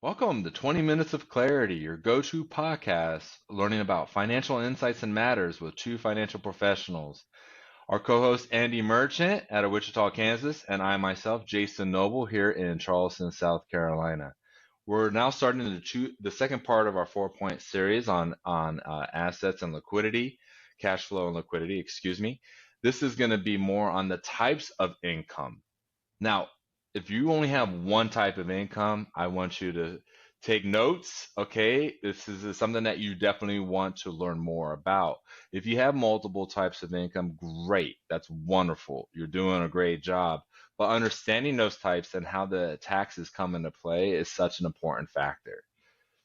Welcome to 20 Minutes of Clarity, your go-to podcast learning about financial insights and matters with two financial professionals. Our co-host Andy Merchant out of Wichita, Kansas, and I myself, Jason Noble, here in Charleston, South Carolina. We're now starting the second part of our four-point series on assets and liquidity, cash flow and liquidity, excuse me. This is going to be more on the types of income. Now, if you only have one type of income, I want you to take notes. Okay, this is something that you definitely want to learn more about. If you have multiple types of income, great. That's wonderful. You're doing a great job. But understanding those types and how the taxes come into play is such an important factor.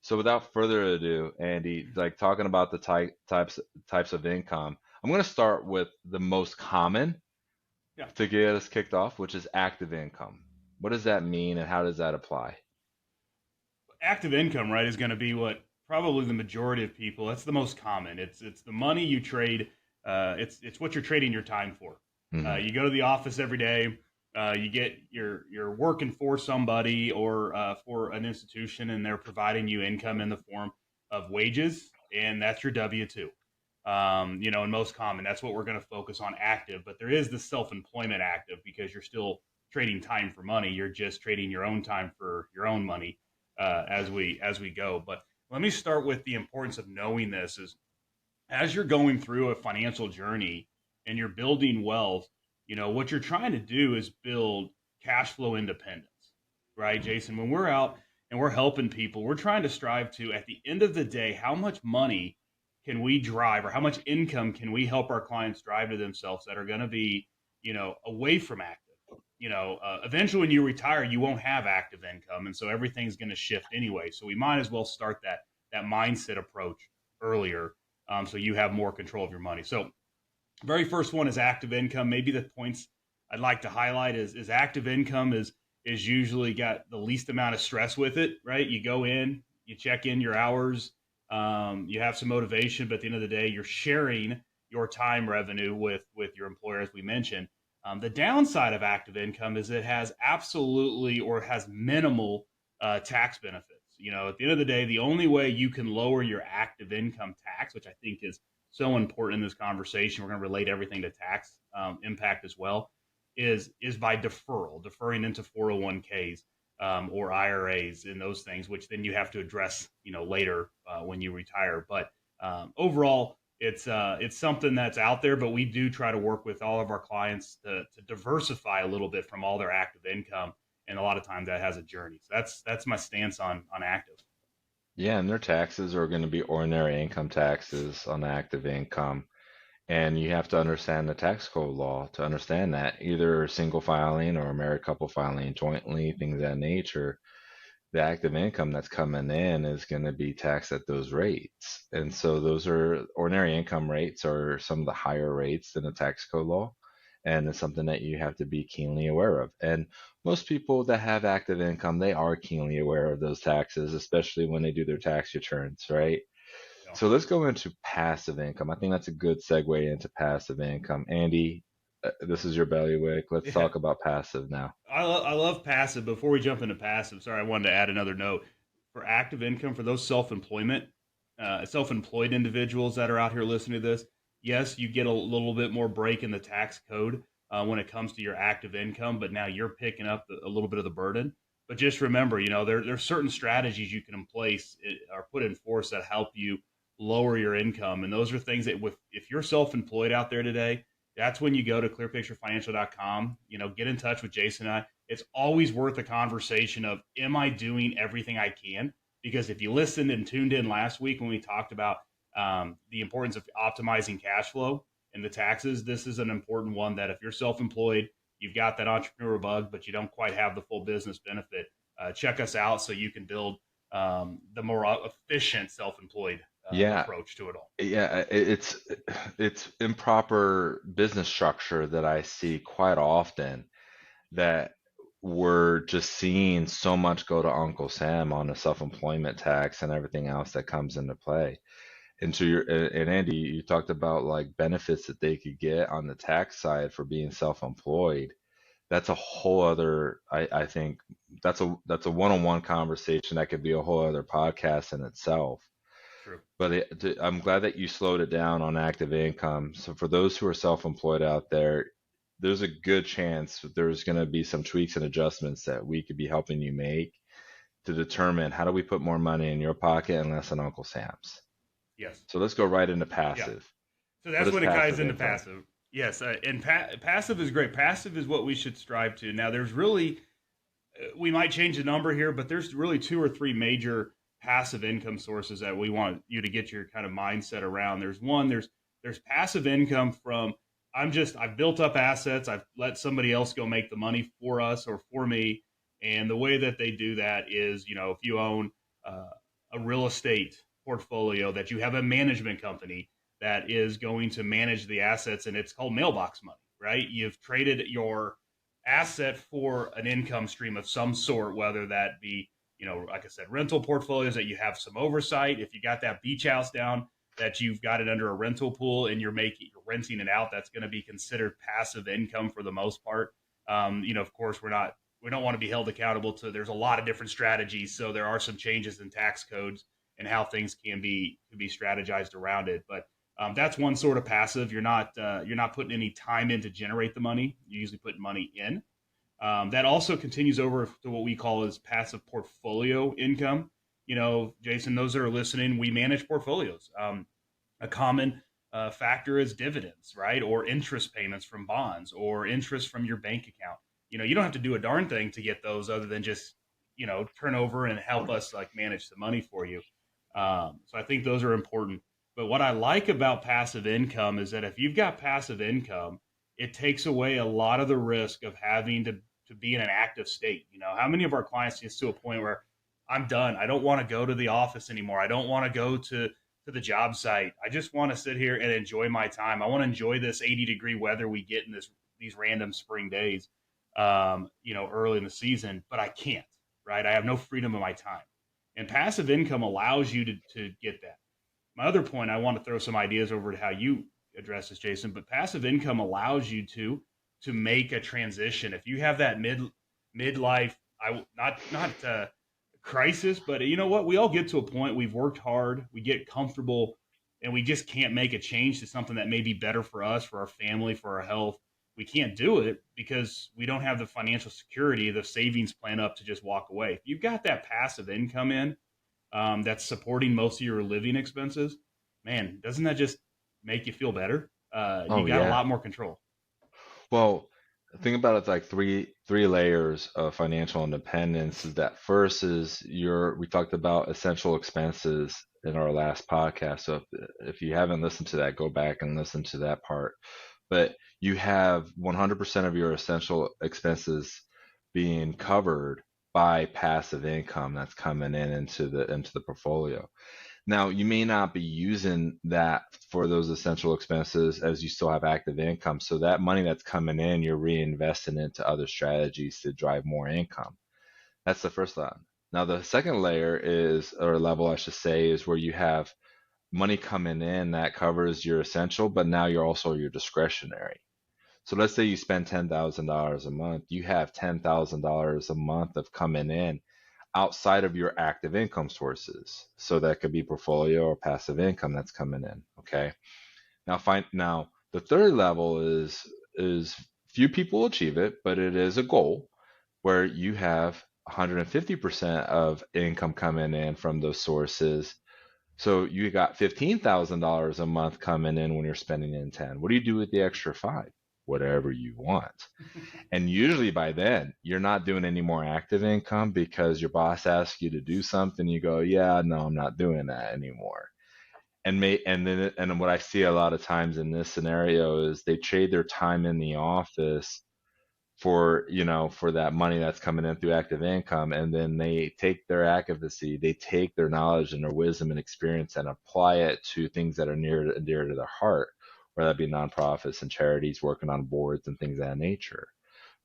So without further ado, Andy, like talking about the types of income, I'm going to start with the most common Yeah. to get us kicked off, which is active income. What does that mean and how does that apply? Active income, right, is going to be what probably the majority of people. That's the most common. It's the money you trade. It's what you're trading your time for. Hmm. You go to the office every day. You get you're working for somebody or for an institution, and they're providing you income in the form of wages, and that's your W-2. And most common. That's what we're going to focus on active. But there is the self-employment active because you're still trading time for money. You're just trading your own time for your own money as we go. But let me start with the importance of knowing this is as you're going through a financial journey and you're building wealth, what you're trying to do is build cash flow independence, right, Jason? When we're out and we're helping people, we're trying to strive to, at the end of the day, how much money can we drive or how much income can we help our clients drive to themselves that are going to be, away from active. Eventually when you retire, you won't have active income. And so everything's going to shift anyway. So we might as well start that mindset approach earlier, so you have more control of your money. So, very first one is active income. Maybe the points I'd like to highlight is active income is usually got the least amount of stress with it. Right? You go in, you check in your hours, you have some motivation, but at the end of the day, you're sharing your time revenue with your employer, as we mentioned. The downside of active income is it has absolutely or has minimal tax benefits. At the end of the day, the only way you can lower your active income tax, which I think is so important in this conversation, we're going to relate everything to tax impact as well, is by deferring into 401ks or IRAs and those things, which then you have to address, later when you retire. But overall, it's something that's out there, but we do try to work with all of our clients to diversify a little bit from all their active income, and a lot of times that has a journey. So that's my stance on active. Yeah, and their taxes are going to be ordinary income taxes on active income. And you have to understand the tax code law to understand that either single filing or a married couple filing jointly, things of that nature. The active income that's coming in is going to be taxed at those rates. And so those are ordinary income rates are some of the higher rates in the tax code law. And it's something that you have to be keenly aware of. And most people that have active income, they are keenly aware of those taxes, especially when they do their tax returns, right? So So let's go into passive income. I think that's a good segue into passive income. Andy, this is your bailiwick. Let's yeah, talk about passive now. I love passive. Before we jump into passive, sorry, I wanted to add another note for active income for those self-employed individuals that are out here listening to this. Yes, you get a little bit more break in the tax code when it comes to your active income, but now you're picking up a little bit of the burden. But just remember, there's certain strategies you can in place or put in force that help you lower your income, and those are things that, if you're self-employed out there today, that's when you go to clearpicturefinancial.com, get in touch with Jason and I. It's always worth a conversation of, am I doing everything I can? Because if you listened and tuned in last week when we talked about the importance of optimizing cash flow and the taxes, this is an important one that if you're self-employed, you've got that entrepreneur bug, but you don't quite have the full business benefit, check us out so you can build the more efficient self-employed Yeah, approach to it all. yeah, it's improper business structure that I see quite often that we're just seeing so much go to Uncle Sam on the self-employment tax and everything else that comes into play. And to your and Andy, you talked about like benefits that they could get on the tax side for being self-employed. that's a whole other, I think that's a one-on-one conversation that could be a whole other podcast in itself. True. But I'm glad that you slowed it down on active income. So for those who are self-employed out there, there's a good chance that there's going to be some tweaks and adjustments that we could be helping you make to determine how do we put more money in your pocket and less in Uncle Sam's. Yes. So let's go right into Yeah. passive. So What that's is when it ties passive into income? passive. Yes, and passive is great. Passive is what we should strive to. Now, there's really we might change the number here, but there's really two or three major passive income sources that we want you to get your kind of mindset around. There's passive income from I've built up assets, I've let somebody else go make the money for us or for me, and the way that they do that is, if you own uh, a real estate portfolio, that you have a management company that is going to manage the assets, and it's called mailbox money, right? You've traded your asset for an income stream of some sort, whether that be, like I said, rental portfolios that you have some oversight. If you got that beach house down, that you've got it under a rental pool and you're renting it out, that's going to be considered passive income for the most part. Of course, we don't want to be held accountable to. There's a lot of different strategies, so there are some changes in tax codes and how things can be strategized around it. But that's one sort of passive. You're not putting any time in to generate the money. You usually put money in. That also continues over to what we call as passive portfolio income. Jason, those that are listening, we manage portfolios. A common factor is dividends, right? Or interest payments from bonds or interest from your bank account. You don't have to do a darn thing to get those other than just, turn over and help us like manage the money for you. So I think those are important. But what I like about passive income is that if you've got passive income, it takes away a lot of the risk of having to be in an active state. How many of our clients get to a point where I'm done. I don't want to go to the office anymore. I don't want to go to the job site. I just want to sit here and enjoy my time. I want to enjoy this 80-degree weather we get in these random spring days, early in the season, but I can't, right? I have no freedom of my time. And passive income allows you to get that. My other point, I want to throw some ideas over to how you address this, Jason, but passive income allows you to make a transition. If you have that midlife, not crisis, but you know what? We all get to a point. We've worked hard, we get comfortable, and we just can't make a change to something that may be better for us, for our family, for our health. We can't do it because we don't have the financial security, the savings plan up to just walk away. If you've got that passive income in, that's supporting most of your living expenses, man, doesn't that just make you feel better? Oh You got a yeah. lot more control. Well, think about it like three layers of financial independence. Is that first is we talked about essential expenses in our last podcast. So if you haven't listened to that, go back and listen to that part. But you have 100% of your essential expenses being covered by passive income that's coming in into the portfolio. Now, you may not be using that for those essential expenses as you still have active income. So that money that's coming in, you're reinvesting into other strategies to drive more income. That's the first one. Now, the second layer is, or level, I should say, is where you have money coming in that covers your essential, but now you're also your discretionary. So let's say you spend $10,000 a month, you have $10,000 a month of coming in outside of your active income sources. So that could be portfolio or passive income that's coming in. Okay. Now the third level is few people achieve it, but it is a goal where you have 150% of income coming in from those sources. So you got $15,000 a month coming in when you're spending in 10. What do you do with the extra five? Whatever you want. And usually by then, you're not doing any more active income because your boss asks you to do something. You go, yeah, no, I'm not doing that anymore. And what I see a lot of times in this scenario is they trade their time in the office for that money that's coming in through active income, and then they take their advocacy, they take their knowledge and their wisdom and experience and apply it to things that are near and dear to their heart, whether that be nonprofits and charities working on boards and things of that nature.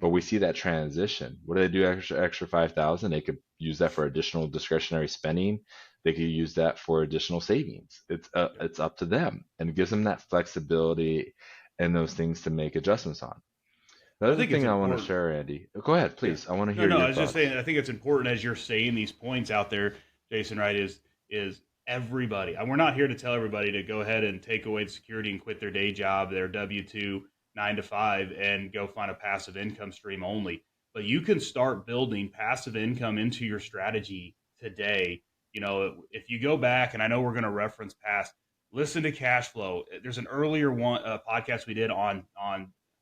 But we see that transition. What do they do extra 5,000? They could use that for additional discretionary spending. They could use that for additional savings. It's up to them, and it gives them that flexibility and those things to make adjustments on. The I other think it's thing I want to important. share, Andy. Go ahead, Yeah. please. I want to No, hear no, I your was just thoughts. saying, I think it's important as you're saying these points out there, Jason, right? Is everybody, and we're not here to tell everybody to go ahead and take away the security and quit their day job, their W-2, 9 to 5, and go find a passive income stream only. But you can start building passive income into your strategy today. You know, if you go back, and I know we're going to reference past, listen to cash flow. There's an earlier one podcast we did on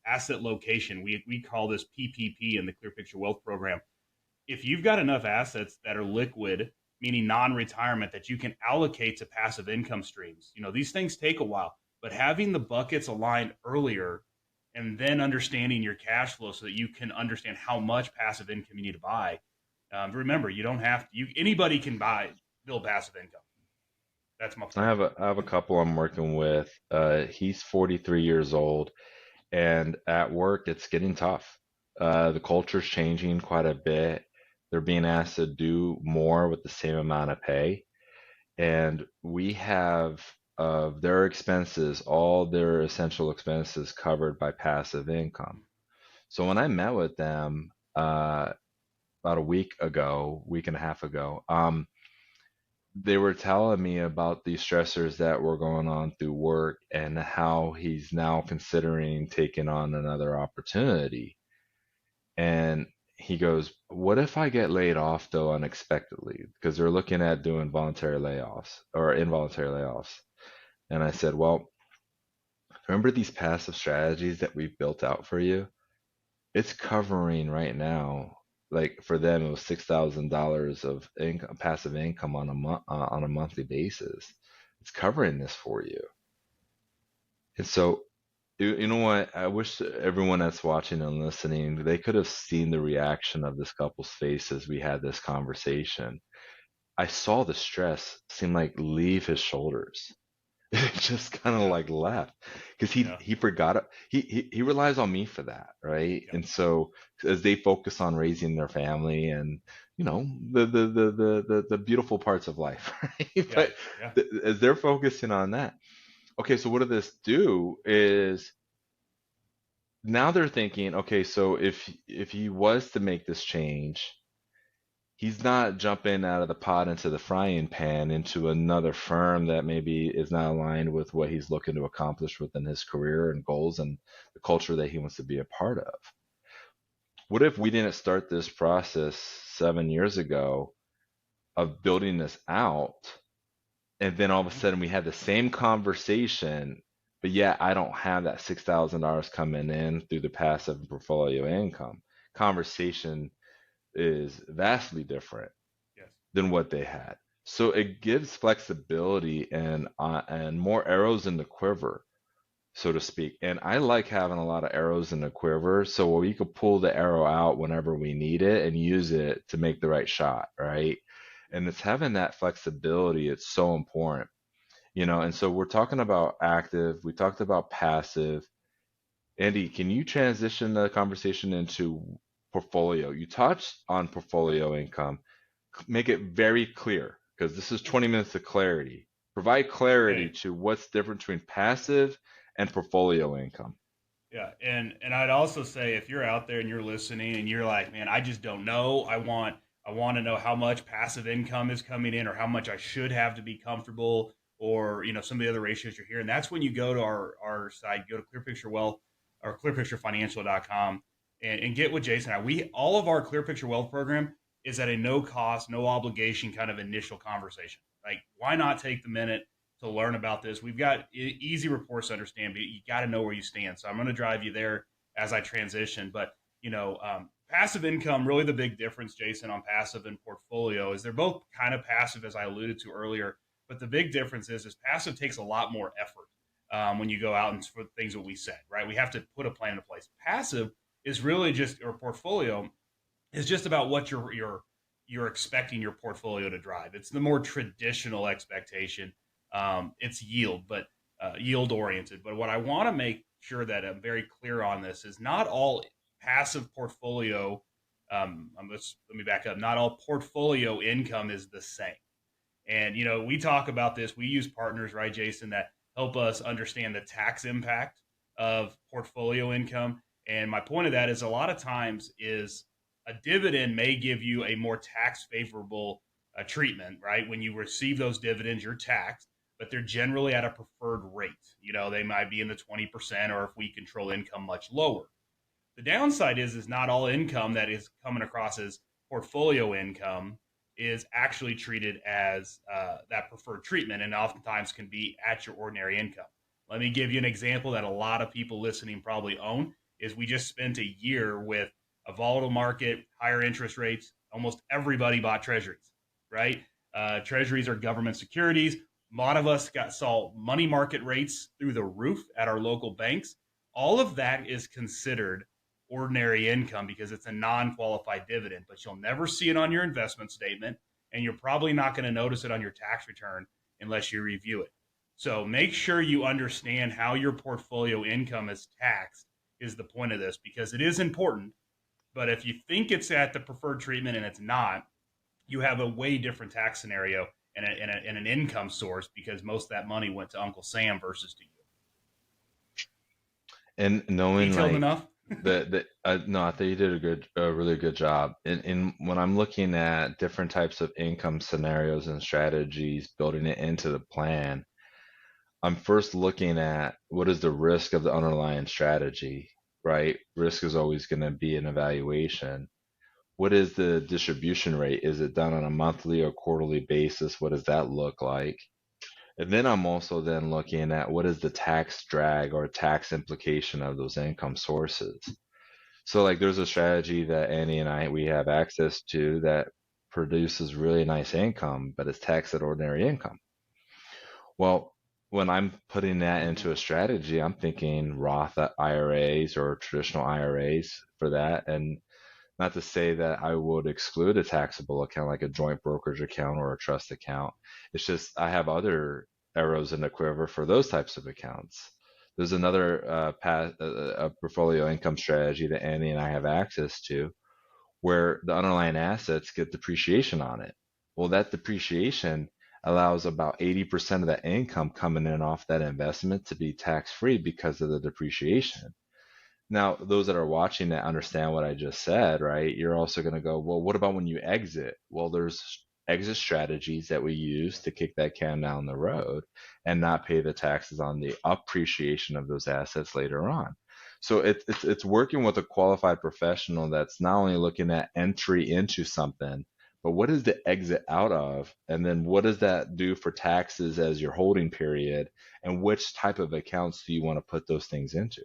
asset location. We call this PPP in the Clear Picture Wealth Program. If you've got enough assets that are liquid, meaning non-retirement, that you can allocate to passive income streams, you know, these things take a while, but having the buckets aligned earlier and then understanding your cash flow so that you can understand how much passive income you need to buy. Remember, you don't have to, anybody can build passive income. That's my point. I have a couple I'm working with. He's 43 years old, and at work it's getting tough. The culture's changing quite a bit. They're being asked to do more with the same amount of pay, and we have their expenses, all their essential expenses covered by passive income. So when I met with them about a week ago, week and a half ago, they were telling me about these stressors that were going on through work and how he's now considering taking on another opportunity. And he goes, "What if I get laid off though unexpectedly?" Because they're looking at doing voluntary layoffs or involuntary layoffs. And I said, "Well, remember these passive strategies that we've built out for you? It's covering right now, like for them, it was $6,000 of income, passive income on a monthly basis. It's covering this for you." And so, you know what? I wish everyone that's watching and listening, they could have seen the reaction of this couple's face as we had this conversation. I saw the stress seem like leave his shoulders. It just kind of Yeah. like left because Yeah. he forgot it. He relies on me for that, right? Yeah. And so as they focus on raising their family and the beautiful parts of life, right? Yeah. But Yeah. as they're focusing on that, okay, so what does this do is now they're thinking, okay, so if he was to make this change, he's not jumping out of the pot into the frying pan into another firm that maybe is not aligned with what he's looking to accomplish within his career and goals and the culture that he wants to be a part of. What if we didn't start this process 7 years ago of building this out, and then all of a Mhm. sudden we had the same conversation, but yet I don't have that $6,000 coming in through the passive portfolio income? Conversation is vastly different Yes. than what they had. So it gives flexibility and more arrows in the quiver, so to speak. And I like having a lot of arrows in the quiver, so we could pull the arrow out whenever we need it and use it to make the right shot, right? And it's having that flexibility. It's so important, you know. And so we're talking about active. We talked about passive. Andy, can you transition the conversation into portfolio? You touched on portfolio income. Make it very clear because this is 20 minutes of clarity. Provide clarity Hey, to what's different between passive and portfolio income. yeah, and I'd also say if you're out there and you're listening and you're like, man, I just don't know. I want to know how much passive income is coming in or how much I should have to be comfortable or some of the other ratios you're hearing. That's when you go to our site, go to Clear Picture Wealth or clearpicturefinancial.com and get with Jason and I. We all of our Clear Picture Wealth program is at a no cost, no obligation kind of initial conversation. Like, why not take the minute to learn about this? We've got easy reports to understand, but you got to know where you stand. So I'm going to drive you there as I transition. But passive income, really the big difference, Jason, on passive and portfolio is they're both kind of passive, as I alluded to earlier. But the big difference is passive takes a lot more effort when you go out and for things that we said, right? We have to put a plan in place. Passive is really just, or portfolio is just about what you're expecting your portfolio to drive. It's the more traditional expectation. It's yield, but yield oriented. But what I want to make sure that I'm very clear on this is not all passive portfolio. Let me back up. Not all portfolio income is the same. And we talk about this. We use partners, right, Jason, that help us understand the tax impact of portfolio income. And my point of that is a lot of times is a dividend may give you a more tax favorable treatment, right? When you receive those dividends, you're taxed, but they're generally at a preferred rate. They might be in the 20%, or if we control income, much lower. The downside is not all income that is coming across as portfolio income is actually treated as that preferred treatment, and oftentimes can be at your ordinary income. Let me give you an example that a lot of people listening probably own. Is we just spent a year with a volatile market, higher interest rates. Almost everybody bought treasuries, right? Treasuries are government securities. A lot of us saw money market rates through the roof at our local banks. All of that is considered ordinary income because it's a non-qualified dividend, but you'll never see it on your investment statement, and you're probably not going to notice it on your tax return unless you review it. So make sure you understand how your portfolio income is taxed is the point of this, because it is important. But if you think it's at the preferred treatment and it's not, you have a way different tax scenario and an income source, because most of that money went to Uncle Sam versus to you. And knowing Detailed like enough? no, I think you did a really good job. In when I'm looking at different types of income scenarios and strategies, building it into the plan, I'm first looking at what is the risk of the underlying strategy, right? Risk is always going to be an evaluation. What is the distribution rate? Is it done on a monthly or quarterly basis? What does that look like? And then I'm also then looking at what is the tax drag or tax implication of those income sources. So like there's a strategy that Annie and we have access to that produces really nice income, but it's taxed at ordinary income. Well, when I'm putting that into a strategy, I'm thinking Roth IRAs or traditional IRAs for that. And not to say that I would exclude a taxable account like a joint brokerage account or a trust account. It's just I have other arrows in the quiver for those types of accounts. There's another a portfolio income strategy that Andy and I have access to where the underlying assets get depreciation on it. Well, that depreciation allows about 80% of that income coming in off that investment to be tax free because of the depreciation. Now, those that are watching that understand what I just said, right? You're also going to go, well, what about when you exit? Well, there's exit strategies that we use to kick that can down the road and not pay the taxes on the appreciation of those assets later on. So it's working with a qualified professional that's not only looking at entry into something, but what is the exit out of? And then what does that do for taxes as your holding period? And which type of accounts do you want to put those things into?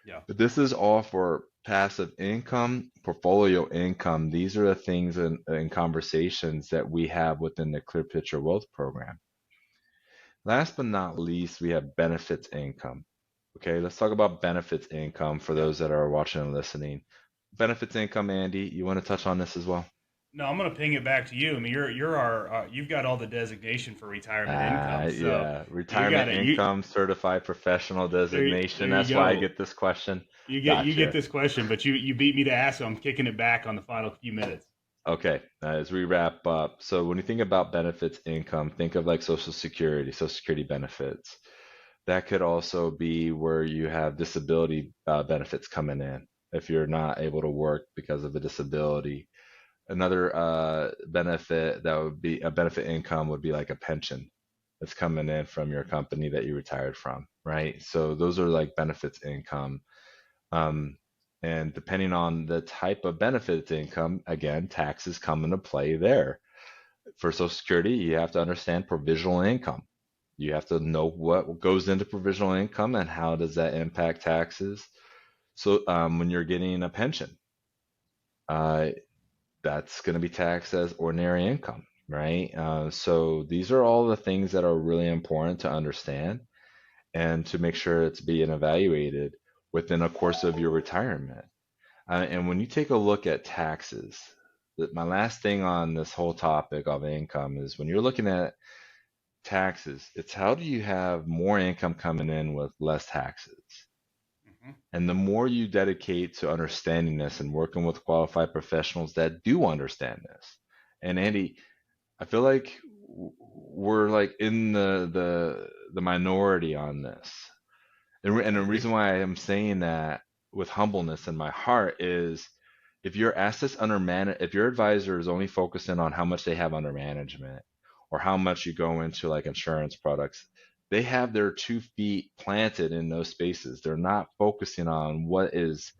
Yeah. But this is all for passive income, portfolio income. These are the things in conversations that we have within the Clear Picture Wealth Program. Last but not least, we have benefits income. Okay, let's talk about benefits income for those that are watching and listening. Benefits income, Andy, you want to touch on this as well? No, I'm going to ping it back to you. I mean, you're our you've got all the designation for retirement income, so Yeah, you got retirement it. You income certified professional designation. there you That's why I go. get this question. You get Gotcha. this question, but you beat me to ask, so I'm kicking it back on the final few minutes. Okay, as we wrap up, so when you think about benefits income, think of like Social Security benefits. That could also be where you have disability benefits coming in if you're not able to work because of a disability. Another benefit that would be a benefit income would be like a pension that's coming in from your company that you retired from, right? So those are like benefits income. Um, and depending on the type of benefits income, again, taxes come into play there. For Social Security, you have to understand provisional income. You have to know what goes into provisional income and how does that impact taxes. So when you're getting a pension, uh, that's going to be taxed as ordinary income, right? So these are all the things that are really important to understand and to make sure it's being evaluated within a course of your retirement. And when you take a look at taxes, my last thing on this whole topic of income is when you're looking at taxes, it's how do you have more income coming in with less taxes? Hmm. And the more you dedicate to understanding this and working with qualified professionals that do understand this. And Andy, I feel like we're like in the minority on this. And I the agree. reason why I'm saying that with humbleness in my heart is if your assets under if your advisor is only focusing on how much they have under management or how much you go into like insurance products, they have their 2 feet planted in those spaces. They're not focusing on what is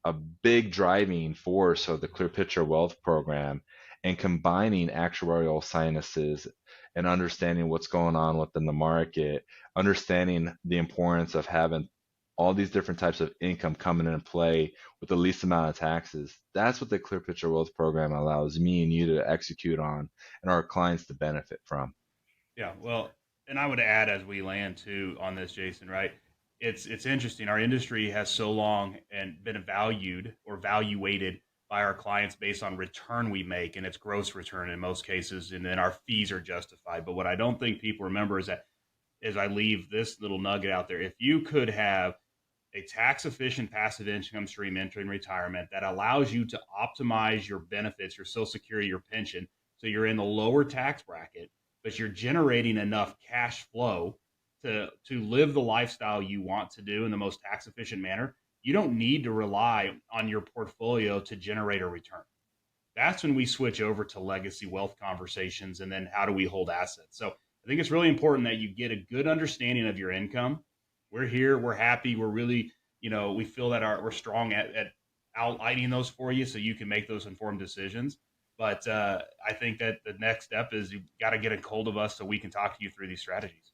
a big driving force of the Clear Picture Wealth Program and combining actuarial sciences and understanding what's going on within the market, understanding the importance of having all these different types of income coming into play with the least amount of taxes. That's what the Clear Picture Wealth Program allows me and you to execute on and our clients to benefit from. Yeah, well, and I would add as we land too on this, Jason, right? It's interesting. Our industry has so long and been valued or valuated by our clients based on return we make, and it's gross return in most cases, and then our fees are justified. But what I don't think people remember is that as I leave this little nugget out there, if you could have a tax efficient passive income stream entering retirement that allows you to optimize your benefits, your social security, your pension, so you're in the lower tax bracket, but you're generating enough cash flow to live the lifestyle you want to do in the most tax efficient manner. You don't need to rely on your portfolio to generate a return. That's when we switch over to legacy wealth conversations and then how do we hold assets. So I think it's really important that you get a good understanding of your income. We're here, we're happy, we're really, we feel that we're strong at outlining those for you so you can make those informed decisions. But I think that the next step is you got to get a hold of us so we can talk to you through these strategies.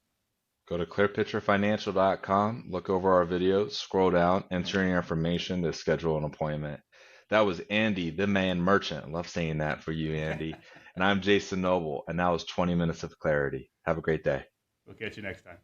Go to clearpicturefinancial.com, look over our videos, scroll down, enter in your information to schedule an appointment. That was Andy, the man merchant. I love saying that for you, Andy. And I'm Jason Noble, and that was 20 Minutes of Clarity. Have a great day. We'll catch you next time.